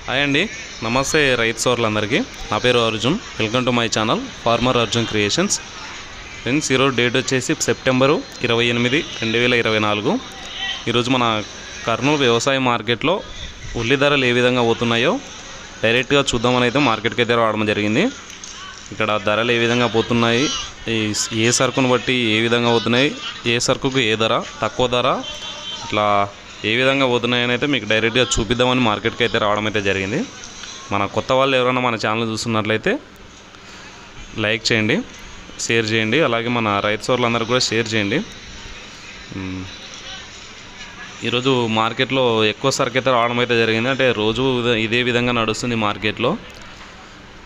Hi అండి, నమస్తే రైతు సోదరులందరికీ. నా పేరు Arjun. Welcome to my channel farmer Arjun creations. Friends, ఈరోజు డేట్ వచ్చేసి సెప్టెంబరు 28, 2024. ఈరోజు మన కర్నూలు వ్యవసాయ మార్కెట్లో ఉల్లి ధరలు ఏ విధంగా పోతున్నాయో డైరెక్ట్గా చూద్దామని అయితే మార్కెట్కి అయితే రావడం జరిగింది. ఇక్కడ ధరలు ఏ విధంగా పోతున్నాయి, ఏ సరుకును బట్టి ఏ విధంగా పోతున్నాయి, ఏ సరుకుకు ఏ ధర, తక్కువ ధర, ఇట్లా ఏ విధంగా పోతున్నాయని అయితే మీకు డైరెక్ట్గా చూపిద్దామని మార్కెట్కి అయితే రావడం అయితే జరిగింది. మన కొత్త వాళ్ళు ఎవరైనా మన ఛానల్ చూస్తున్నట్లయితే లైక్ చేయండి, షేర్ చేయండి, అలాగే మన రైతు సోదరులందరూ కూడా షేర్ చేయండి. ఈరోజు మార్కెట్లో ఎక్కువ సరుకు అయితే రావడం అయితే జరిగింది. అంటే రోజు ఇదే విధంగా నడుస్తుంది మార్కెట్లో.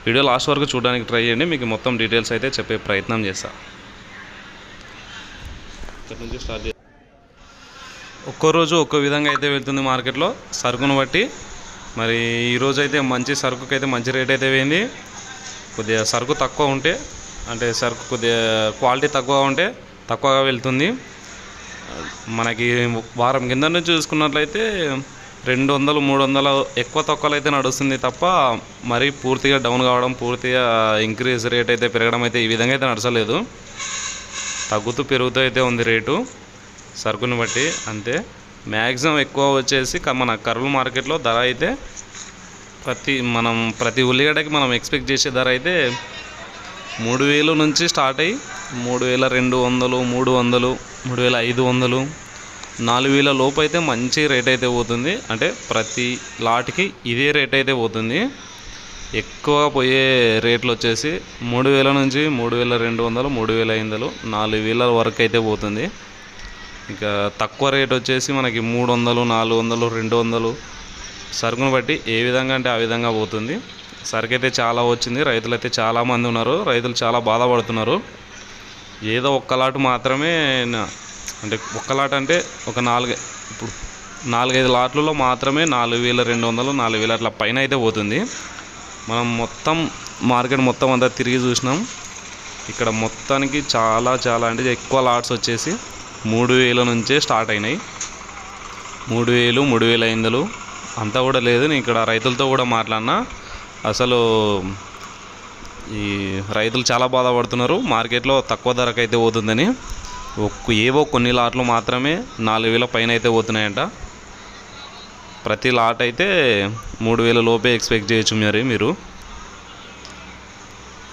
వీడియో లాస్ట్ వరకు చూడడానికి ట్రై చేయండి, మీకు మొత్తం డీటెయిల్స్ అయితే చెప్పే ప్రయత్నం చేస్తా. ఇక్కడ నుంచి స్టార్ట్ చేస్తాను. ఒక్కో రోజు ఒక్కో విధంగా అయితే వెళ్తుంది మార్కెట్లో సరుకును బట్టి. మరి ఈరోజు అయితే మంచి సరుకుకి అయితే మంచి రేట్ అయితే పోయింది. కొద్దిగా సరుకు తక్కువ ఉంటే, అంటే సరుకు కొద్దిగా క్వాలిటీ తక్కువ ఉంటే తక్కువగా వెళ్తుంది. మనకి వారం కింద నుంచి చూసుకున్నట్లయితే 200, 300 ఎక్కువ తక్కువలు అయితే నడుస్తుంది తప్ప మరీ పూర్తిగా డౌన్ కావడం, పూర్తిగా ఇంక్రీజ్ రేట్ అయితే పెరగడం అయితే ఈ విధంగా అయితే నడచలేదు. తగ్గుతూ పెరుగుతూ అయితే ఉంది రేటు సరుకుని బట్టి అంతే. మ్యాక్సిమం ఎక్కువ వచ్చేసి మన కర్నూలు మార్కెట్లో ధర అయితే ప్రతి ఉల్లిగడ్డకి మనం ఎక్స్పెక్ట్ చేసే ధర అయితే 3000 నుంచి స్టార్ట్ అయ్యి 3200, 300, 3500, 4000 లోపు అయితే మంచి రేట్ అయితే పోతుంది. అంటే ప్రతి లాట్కి ఇదే రేట్ అయితే పోతుంది. ఎక్కువ పోయే రేట్లు వచ్చేసి 3000 నుంచి 3200, 3500, 4000 వరకు అయితే పోతుంది. ఇంకా తక్కువ రేట్ వచ్చేసి మనకి 300, 400, 200 సరుకును బట్టి ఏ విధంగా అంటే ఆ విధంగా పోతుంది. సరుకు అయితే చాలా వచ్చింది. రైతులు అయితే చాలామంది ఉన్నారు. రైతులు చాలా బాధపడుతున్నారు. ఏదో ఒక్క లాట్ మాత్రమే, అంటే ఒక్క లాట్ అంటే ఒక 4-5 లాట్లలో మాత్రమే 4200, 4000 అట్లా పైన అయితే పోతుంది. మనం మొత్తం మార్కెట్ మొత్తం అంతా తిరిగి చూసినాం. ఇక్కడ మొత్తానికి చాలా అంటే ఎక్కువ లాట్స్ వచ్చేసి 3000 నుంచే స్టార్ట్ అయినాయి. 3000, 3500 అంతా కూడా లేదు. నేను ఇక్కడ రైతులతో కూడా మాట్లాడినా. అసలు ఈ రైతులు చాలా బాధపడుతున్నారు. మార్కెట్లో తక్కువ ధరకు అయితే పోతుందని. ఏవో కొన్ని లాట్లు మాత్రమే 4000 పైన అయితే పోతున్నాయంట. ప్రతి లాట్ అయితే 3000 లోపే ఎక్స్పెక్ట్ చేయొచ్చు మీరు.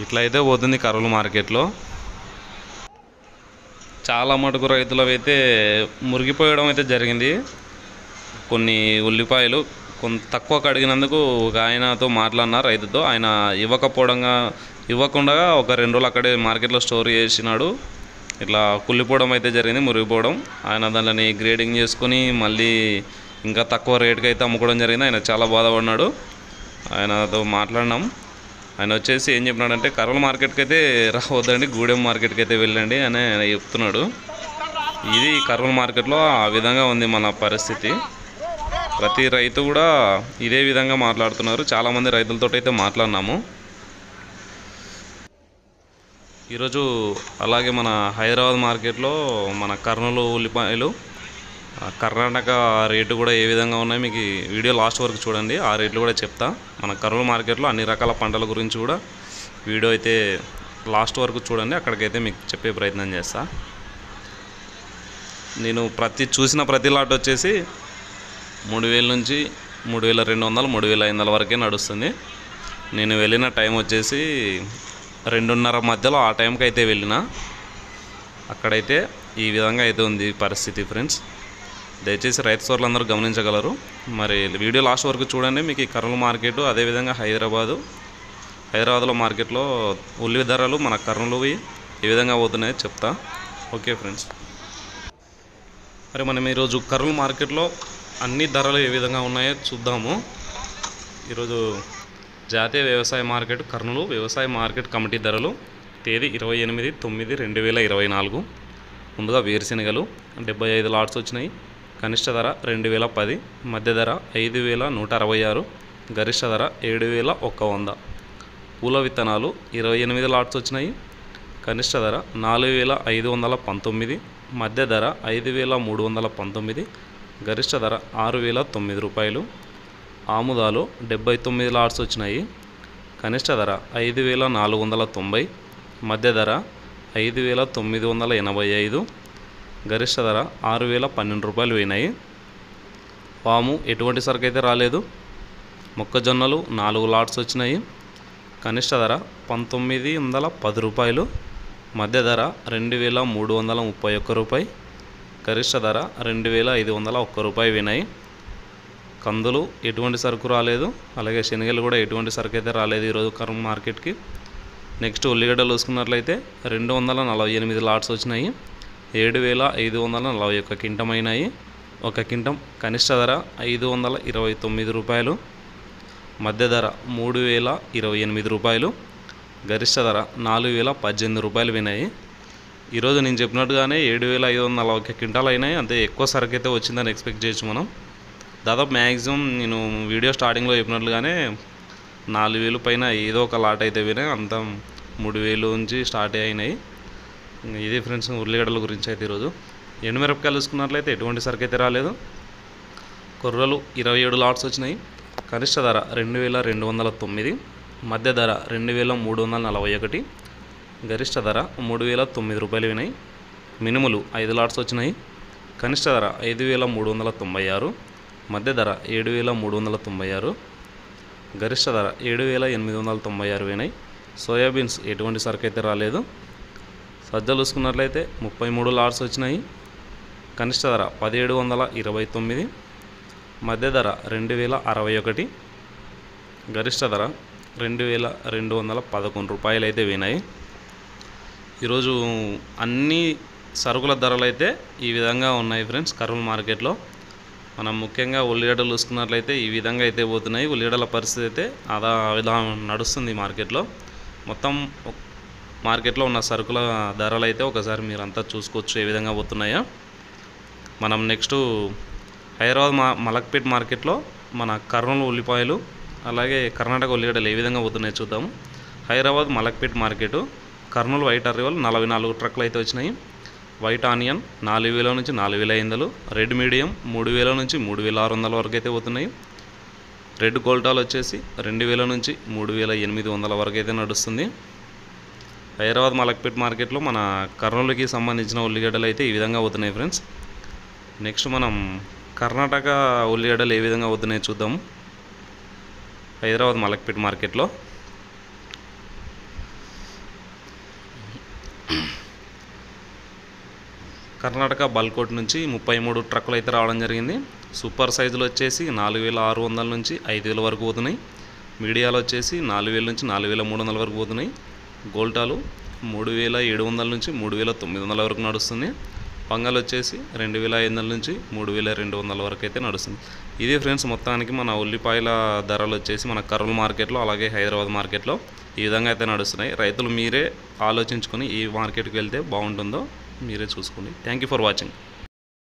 ఇట్లా అయితే పోతుంది కర్నూలు మార్కెట్లో. చాలా మటుకు రైతులు అయితే మురిగిపోయడం అయితే జరిగింది. కొన్ని ఉల్లిపాయలు తక్కువకు అడిగినందుకు ఒక ఆయనతో మాట్లాడిన రైతుతో, ఆయన ఇవ్వకుండా ఒక 2 రోజులు అక్కడే మార్కెట్లో స్టోర్ చేసినాడు. ఇట్లా కుళ్ళిపోవడం అయితే జరిగింది, మురిగిపోవడం. ఆయన దానిని గ్రేడింగ్ చేసుకొని మళ్ళీ ఇంకా తక్కువ రేటుకి అయితే అమ్ముకోవడం జరిగింది. ఆయన చాలా బాధపడినాడు. ఆయనతో మాట్లాడినాం. ఆయన వచ్చేసి ఏం చెప్పినాడంటే, కర్నూలు మార్కెట్కి అయితే రావద్దండి, గూడెం మార్కెట్కి అయితే వెళ్ళండి అని ఆయన చెప్తున్నాడు. ఇది కర్నూలు మార్కెట్లో ఆ విధంగా ఉంది మన పరిస్థితి. ప్రతి రైతు కూడా ఇదే విధంగా మాట్లాడుతున్నారు. చాలామంది రైతులతో అయితే మాట్లాడినాము ఈరోజు. అలాగే మన హైదరాబాద్ మార్కెట్లో మన కర్నూలు ఉల్లిపాయలు కర్ణాటక రేటు కూడా ఏ విధంగా ఉన్నాయి మీకు వీడియో లాస్ట్ వరకు చూడండి. ఆ రేట్లు కూడా చెప్తా. మన కర్నూలు మార్కెట్లో అన్ని రకాల పంటల గురించి కూడా వీడియో అయితే లాస్ట్ వరకు చూడండి. అక్కడికైతే మీకు చెప్పే ప్రయత్నం చేస్తా. నేను చూసిన ప్రతి లాట్ వచ్చేసి 3000 నుంచి 3200, 3500 వరకే నడుస్తుంది. నేను వెళ్ళిన టైం వచ్చేసి 2:30 మధ్యలో ఆ టైంకి అయితే వెళ్ళిన. అక్కడైతే ఈ విధంగా అయితే ఉంది పరిస్థితి ఫ్రెండ్స్. దయచేసి రైతు సోదరులందరూ గమనించగలరు. మరి వీడియో లాస్ట్ వరకు చూడండి. మీకు ఈ కర్నూలు మార్కెట్, అదేవిధంగా హైదరాబాద్లో మార్కెట్లో ఉల్లి ధరలు మన కర్నూలువి ఏ విధంగా పోతున్నాయో చెప్తా. ఓకే ఫ్రెండ్స్, మరి మనం ఈరోజు కర్నూలు మార్కెట్లో అన్ని ధరలు ఏ విధంగా ఉన్నాయో చూద్దాము. ఈరోజు జాతీయ వ్యవసాయ మార్కెట్ కర్నూలు వ్యవసాయ మార్కెట్ కమిటీ ధరలు తేదీ 28/9/2024. ముందుగా వేరుశెనగలు 75 లాట్స్ వచ్చినాయి. కనిష్ట ధర 2010, మధ్య ధర 5166, గరిష్ట ధర 7100. పూల విత్తనాలు 28 లాట్స్ వచ్చినాయి. కనిష్ట ధర 4519, మధ్య ధర 5319, గరిష్ట ధర 6009 రూపాయలు. ఆముదాలు 79 లాట్స్ వచ్చినాయి. కనిష్ట ధర 5,490, మధ్య ధర 5,985, గరిష్ట ధర 6,012 రూపాయలు పోయినాయి. వాము ఎటువంటి సరుకు అయితే రాలేదు. మొక్కజొన్నలు 4 లాట్స్ వచ్చినాయి. కనిష్ట ధర 1,910 రూపాయలు, మధ్య ధర 2,331 రూపాయి, గరిష్ట ధర 2,501 రూపాయి పోయినాయి. కందులు ఎటువంటి సరుకు రాలేదు. అలాగే శనగలు కూడా ఎటువంటి సరుకు అయితే రాలేదు ఈరోజు కర్నూలు మార్కెట్కి. నెక్స్ట్ ఉల్లిగడ్డలు చూసుకున్నట్లయితే 248 లాట్స్ వచ్చినాయి. 7,541 కింటం అయినాయి. ఒక కింటం కనిష్ట ధర 529 రూపాయలు, మధ్య ధర 3,028 రూపాయలు, గరిష్ట ధర 4,018 రూపాయలు పోయినాయి. ఈరోజు నేను చెప్పినట్టుగానే 7,541 క్వింటాలు అయినాయి. అంతే ఎక్కువ సరుకు అయితే వచ్చిందని ఎక్స్పెక్ట్ చేయొచ్చు మనం. దాదాపు మ్యాక్సిమం నేను వీడియో స్టార్టింగ్లో చెప్పినట్లుగానే 4,000 పైన ఏదో ఒక లాట్ అయితే పోయినాయి. అంతా 3,000 నుంచి స్టార్ట్ అయినాయి. ఇది ఫ్రెండ్స్ ఉల్లిగడ్డల గురించి అయితే ఈరోజు. ఎండుమిరపకాయలు చూసుకున్నట్లయితే ఎటువంటి సరుకు అయితే రాలేదు. కొర్రలు 27 లాట్స్ వచ్చినాయి. కనిష్ట ధర 2,209, మధ్య ధర 2,341, గరిష్ట ధర 3,009 రూపాయలు వినాయి. మినుములు 5 లాట్స్ వచ్చినాయి. కనిష్ట ధర 5,396, మధ్య ధర 7,396, గరిష్ట ధర 7,896 వినాయి. సోయాబీన్స్ ఎటువంటి సరుకు అయితే రాలేదు. సజ్జలు చూసుకున్నట్లయితే 33 లాట్స్ వచ్చినాయి. కనిష్ట ధర 1,729, మధ్య ధర 2,061, గరిష్ట ధర 2,211 రూపాయలు అయితే వినాయి. ఈరోజు అన్ని సరుకుల ధరలు అయితే ఈ విధంగా ఉన్నాయి ఫ్రెండ్స్ కర్నూలు మార్కెట్లో. మనం ముఖ్యంగా ఉల్లిగడ్డలు చూసుకున్నట్లయితే ఈ విధంగా అయితే పోతున్నాయి. ఉల్లిగడ్డల పరిస్థితి అయితే అలా నడుస్తుంది మార్కెట్లో. మొత్తం మార్కెట్లో ఉన్న సరుకుల ధరలు అయితే ఒకసారి మీరంతా చూసుకోవచ్చు ఏ విధంగా పోతున్నాయో. మనం నెక్స్ట్ హైదరాబాద్ మలక్పేట్ మార్కెట్లో మన కర్నూలు ఉల్లిపాయలు అలాగే కర్ణాటక ఉల్లిగడ్డలు ఏ విధంగా పోతున్నాయో చూద్దాము. హైదరాబాద్ మలక్పేట్ మార్కెట్ కర్నూలు వైట్ అర్రివల్ 44 ట్రక్కులు అయితే వచ్చినాయి. వైట్ ఆనియన్ 4,000 నుంచి 4,500, రెడ్ మీడియం 3,000 నుంచి 3,600 వరకు అయితే పోతున్నాయి. రెడ్ కోల్టాలు వచ్చేసి 2,000 నుంచి 3,800 వరకు అయితే నడుస్తుంది. హైదరాబాద్ మలక్పేట్ మార్కెట్లో మన కర్నూలుకి సంబంధించిన ఉల్లిగడ్డలు అయితే ఈ విధంగా పోతున్నాయి ఫ్రెండ్స్. నెక్స్ట్ మనం కర్ణాటక ఉల్లిగడ్డలు ఏ విధంగా పోతున్నాయో చూద్దాము. హైదరాబాద్ మలక్పేట్ మార్కెట్లో కర్ణాటక బల్కోట్ నుంచి 33 ట్రక్కులు అయితే రావడం జరిగింది. సూపర్ సైజులు వచ్చేసి 4,600 నుంచి 5,000 వరకు పోతున్నాయి. మీడియాలు వచ్చేసి 4,000 నుంచి 4,300 వరకు పోతున్నాయి. గోల్టాలు 3,700 నుంచి 3,900 వరకు నడుస్తుంది. పంగల్ వచ్చేసి 2,500 నుంచి 3,200 వరకు అయితే నడుస్తుంది. ఇది ఫ్రెండ్స్ మొత్తానికి మన ఉల్లిపాయల ధరలు వచ్చేసి మన కర్నూలు మార్కెట్లో అలాగే హైదరాబాద్ మార్కెట్లో ఈ విధంగా అయితే నడుస్తున్నాయి. రైతులు మీరే ఆలోచించుకొని ఈ మార్కెట్కి వెళ్తే బాగుంటుందో మీరే చూసుకోండి. Thank you for watching.